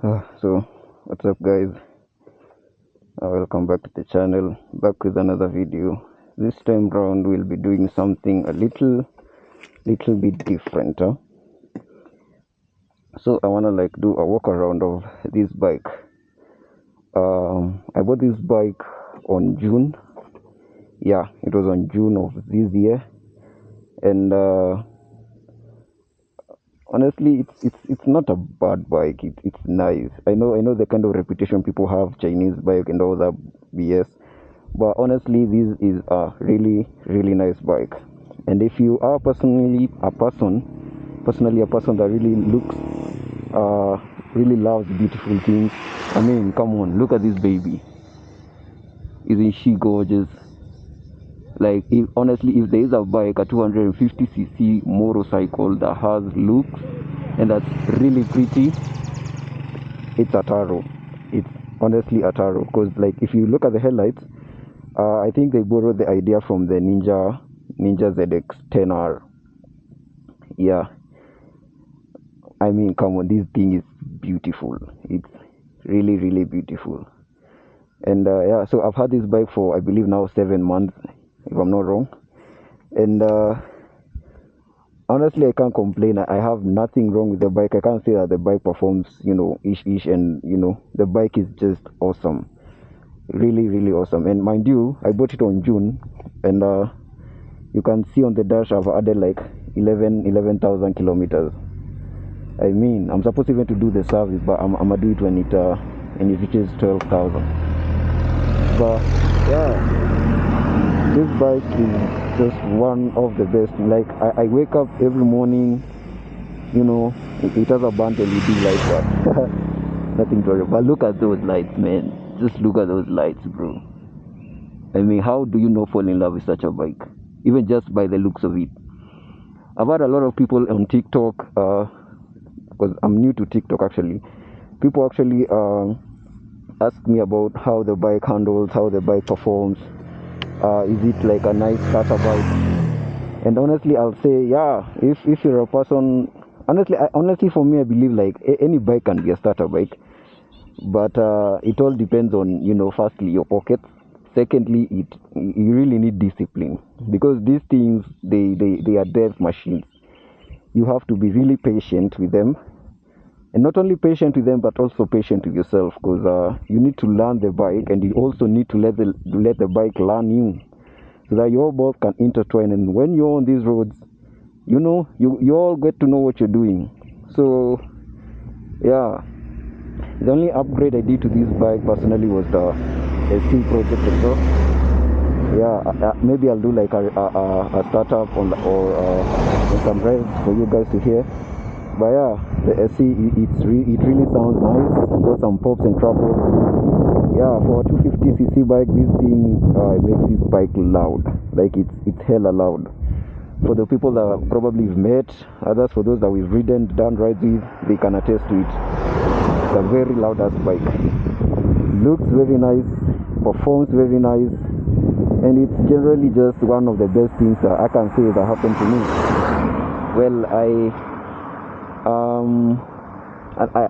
So, what's up, guys? Welcome back to the channel. Back with another video. This time round, we'll be doing something a little bit different. So, I wanna do a walk around of this bike. I bought this bike on June. Yeah, it was on June of this year, and honestly, it's not a bad bike. It's nice. I know the kind of reputation people have Chinese bike and all that BS, but honestly, this is a really nice bike. And if you are personally a person that really looks, really loves beautiful things, I mean, come on, look at this baby. Isn't she gorgeous? Like, if there is a bike, a 250cc motorcycle that has looks and that's really pretty, it's a Taro. It's honestly a Taro, because if you look at the headlights, I think they borrowed the idea from the Ninja ZX-10R. Yeah, I mean, come on, this thing is beautiful. It's really beautiful. And yeah, so I've had this bike for, I believe, now 7 months, if I'm not wrong. And honestly, I can't complain. I have nothing wrong with the bike. I can't say that the bike performs, ish, and the bike is just awesome. Really awesome. And mind you, I bought it on June, and you can see on the dash I've added like 11,000 kilometers. I mean, I'm supposed even to do the service, but I'm gonna do it when it reaches 12,000. But yeah, this bike is just one of the best. Like, I wake up every morning, it has a burnt LED light, but nothing to worry. But look at those lights, man. Just look at those lights, bro. I mean, how do you not fall in love with such a bike? Even just by the looks of it. I've had a lot of people on TikTok, because I'm new to TikTok actually. People actually ask me about how the bike handles, how the bike performs. Is it like a nice starter bike? And honestly, I'll say, yeah. If you're a person, honestly, for me, I believe like any bike can be a starter bike, but it all depends on, firstly, your pockets. Secondly, you really need discipline, because these things, they are death machines. You have to be really patient with them, and not only patient with them, but also patient with yourself, because you need to learn the bike, and you also need to let the bike learn you, so that you all both can intertwine. And when you're on these roads, you all get to know what you're doing. So yeah, the only upgrade I did to this bike personally was the SC project exhaust. Yeah, maybe I'll do like a startup or some drives for you guys to hear. But yeah, the SC, it really sounds nice. Got some pops and troubles. Yeah, for a 250cc bike, this thing makes this bike loud. Like, it's hella loud. For the people that probably we've met, others for those that we've ridden, done rides with, they can attest to it. It's a very loud ass bike. Looks very nice, performs very nice, and it's generally just one of the best things that I can say that happened to me. Well, I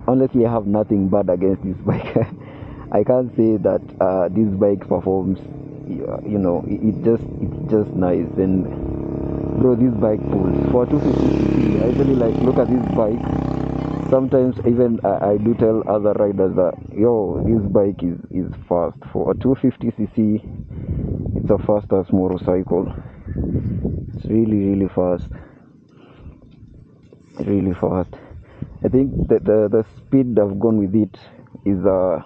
honestly have nothing bad against this bike. I can't say that this bike performs. It's just nice. And bro, this bike pulls for 250cc. I really look at this bike. Sometimes even I do tell other riders that, yo, this bike is fast. For a 250cc, it's a fast as motorcycle. It's really fast. Really fast. I think that the speed I've gone with it is I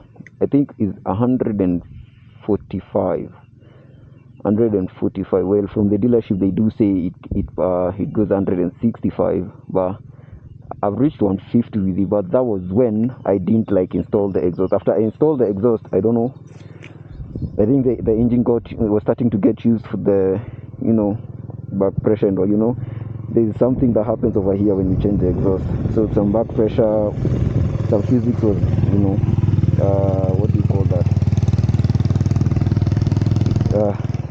think is 145. Well, from the dealership they do say it goes 165, but I've reached 150 with it. But that was when I didn't install the exhaust. After I installed the exhaust, I don't know, I think the engine was starting to get used for the back pressure, and there's something that happens over here when you change the exhaust. So some back pressure, some physics was, what do you call that?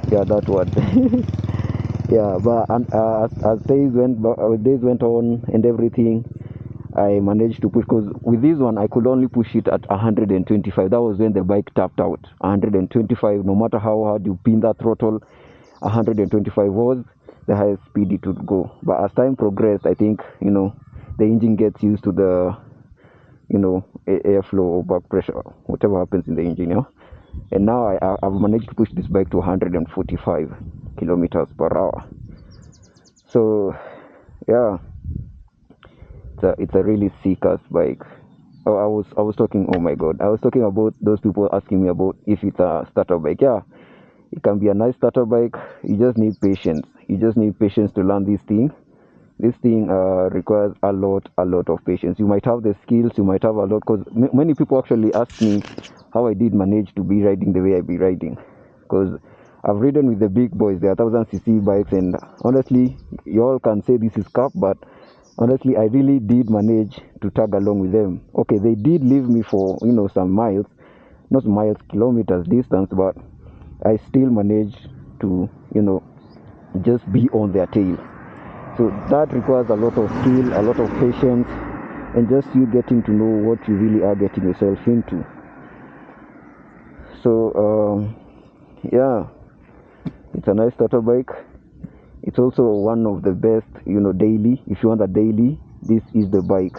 Yeah, that word. Yeah, but as days went on and everything, I managed to push, because with this one I could only push it at 125. That was when the bike tapped out. 125, no matter how hard you pin that throttle, 125 was the highest speed it would go. But as time progressed, I think, the engine gets used to the, airflow or back pressure, whatever happens in the engine, and now I've managed to push this bike to 145 kilometers per hour. So yeah, it's a really sick ass bike. Oh, I was talking, oh my god, I was talking about those people asking me about if it's a starter bike. Yeah, it can be a nice starter bike. You just need patience. You just need patience to learn this thing. This thing requires a lot of patience. You might have the skills, you might have a lot, because many people actually ask me how I did manage to be riding the way I be riding, because I've ridden with the big boys, the 1000cc bikes, and honestly, you all can say this is crap, but honestly, I really did manage to tag along with them. Okay, they did leave me for, some miles, not miles, kilometers distance, but I still managed to, just be on their tail. So that requires a lot of skill, a lot of patience, and just you getting to know what you really are getting yourself into. So yeah, it's a nice starter bike. It's also one of the best, daily. If you want a daily, this is the bike.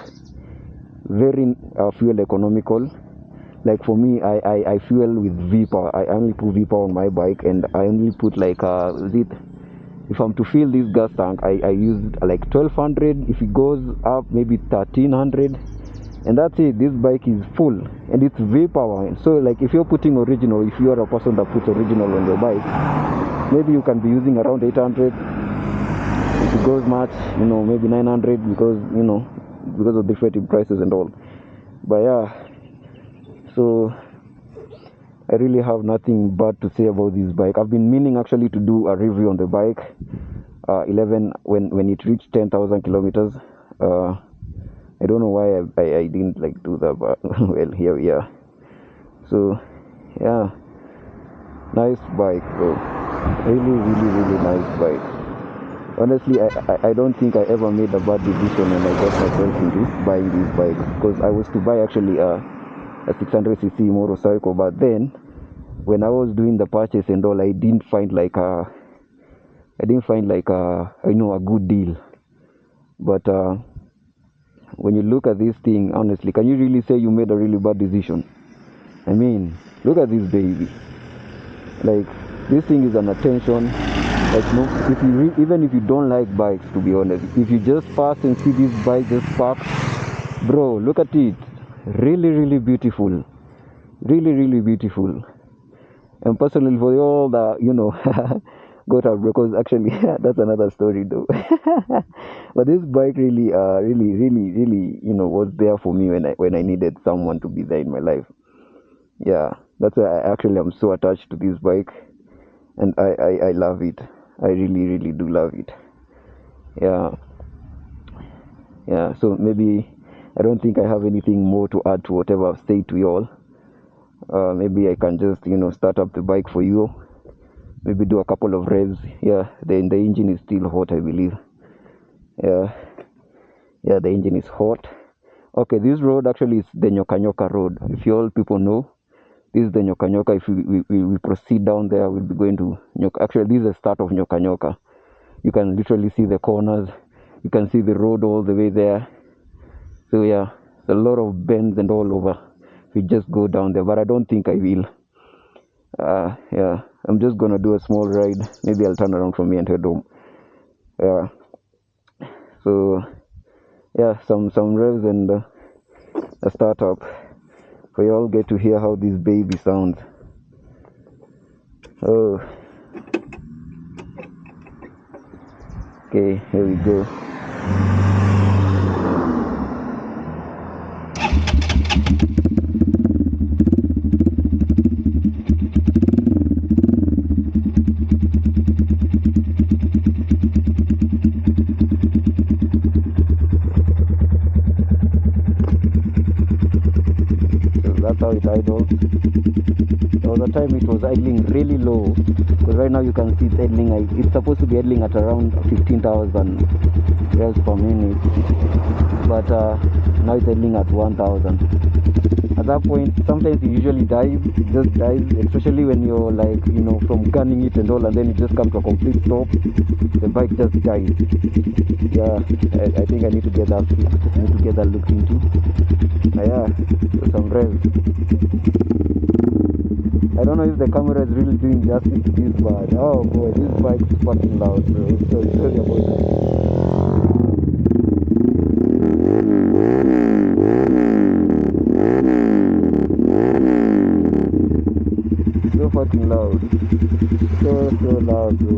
Very fuel economical. Like for me, I fuel with V-Power. I only put V-Power on my bike, and I only put like if I'm to fill this gas tank, I use like 1200. If it goes up, maybe 1300, and that's it. This bike is full, and it's V-Power. So like if you're putting original, if you are a person that puts original on your bike, maybe you can be using around 800. If it goes much, maybe 900, because of different prices and all. But yeah, so I really have nothing bad to say about this bike. I've been meaning actually to do a review on the bike 11 when it reached 10,000 kilometers. I don't know why I didn't like do that, but well, here we are. So yeah, nice bike, bro. Really nice bike. Honestly, I don't think I ever made a bad decision when I got myself into buying this bike, because I was to buy actually a 600cc motorcycle, but then when I was doing the purchase and all, I didn't find like a good deal. But when you look at this thing, honestly, can you really say you made a really bad decision? I mean, look at this baby. Like, this thing is an attention. Like, even if you don't like bikes, to be honest, if you just pass and see this bike just parked, bro, look at it. Really beautiful. Really beautiful. And personally, for all that, got out, because actually that's another story though. But this bike really was there for me when I needed someone to be there in my life. Yeah, that's why I actually am so attached to this bike, and I love it. I really do love it. Yeah. So maybe I don't think I have anything more to add to whatever I've said to you all. Maybe I can just start up the bike for you, maybe do a couple of revs. Yeah, the engine is still hot, I believe. Yeah, the engine is hot. Okay, this road actually is the Nyoka road. If you all people know, this is the Nyoka. If we proceed down there, we'll be going to Nyoka. Actually, this is the start of Nyoka. You can literally see the corners. You can see the road all the way there. So yeah, a lot of bends and all over. We just go down there, but I don't think I will. Yeah, I'm just gonna do a small ride. Maybe I'll turn around from here and head home. Yeah. So yeah, some revs and a startup. So you all get to hear how this baby sounds. Oh. Okay, here we go. That's how it idles. There was a time it was idling really low, because right now you can see it's idling. It's supposed to be idling at around 15,000 revs per minute, but now it's ending at 1000. At that point, sometimes you usually dive, just dive, especially when you're like, from gunning it and all, and then it just comes to a complete stop. The bike just dies. Yeah, I think I need to get that fixed. I need to get that looked into. Yeah, so some revs. I don't know if the camera is really doing justice to this, but oh boy, this bike is fucking loud, bro. So sorry about that. So fucking loud. So loud, bro.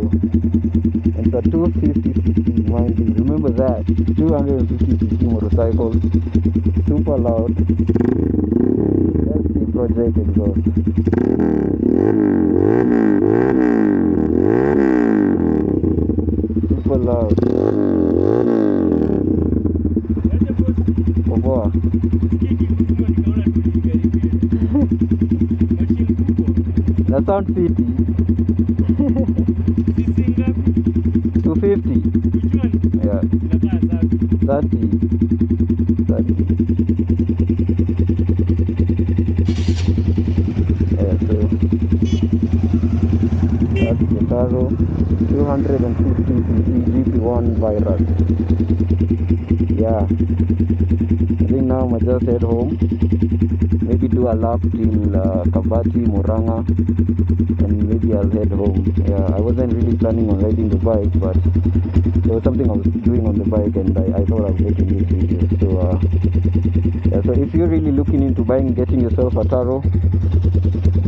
And it's a 250cc, mind you. Remember that. 250cc motorcycle. Super loud. Let's see project exhaust. Super loud. Poa. That sound fiti. 250. Yeah. 30. 30. Yeah, so that's the Taro 250cc GP1 Virus. Yeah. I think now I might just head home. Maybe do a lap till Kabati, Muranga, and maybe I'll head home. Yeah, I wasn't really planning on riding the bike, but there was something I was doing on the bike, and I thought I was making this video. So yeah, so if you're really looking into getting yourself a Taro,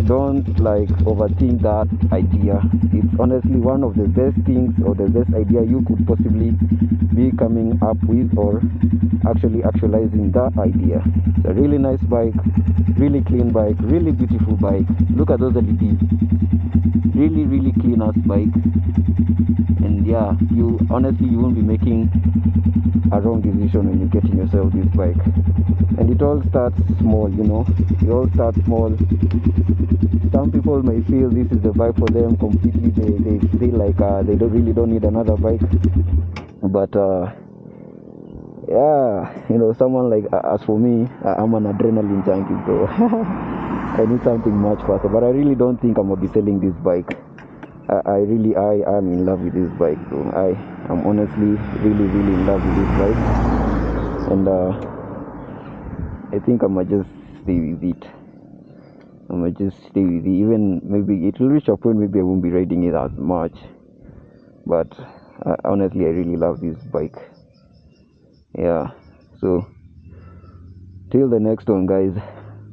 don't like overthink that idea. It's honestly one of the best things or the best idea you could possibly be coming up with, or actually actualizing that idea. It's a really nice bike, really clean bike, really beautiful bike. Look at those LEDs. Really clean ass bike. And yeah, you won't be making a wrong decision when you're getting yourself this bike. And it all starts small, it all starts small. Some people may feel this is the bike for them completely. They feel like they don't need another bike. But yeah, someone like as for me, I'm an adrenaline junkie, so I need something much faster. But I really don't think I'm gonna be selling this bike. I am in love with this bike, bro. I am honestly really in love with this bike, and I think I might just stay with it. Even maybe it will reach a point maybe I won't be riding it as much, but honestly I really love this bike. Yeah, so till the next one, guys,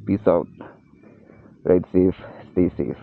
peace out, ride safe, stay safe.